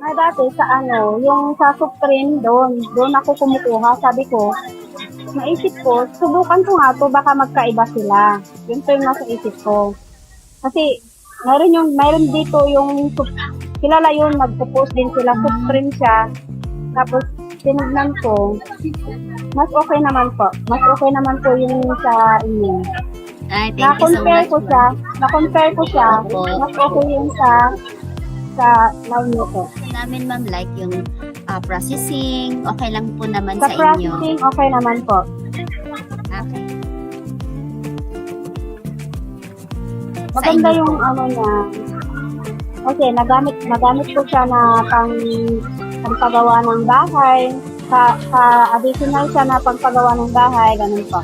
Dati sa ano, yung sa Supreme doon ako kumukuha. Sabi ko, naisip ko, subukan ko nga 'to baka magkaiba sila. Yun po yung nasa isip ko. Kasi mayroon dito yung kilala yun, nagpo-post din sila, Supreme siya. Tapos tinignan ko, mas okay naman po. Mas okay naman po yung sa inyo. Ay, thank you so much. Na-compare ko siya, Opo. mas okay yung sa now nyo po. Namin ma'am, like yung processing, okay lang po naman Sa sa inyo. processing, okay naman po. Okay. Maganda inyo yung po. ano niya. Kasi nagamit ko siya na pagpagawa ng bahay. Additional siya na pagpagawa ng bahay, ganun po.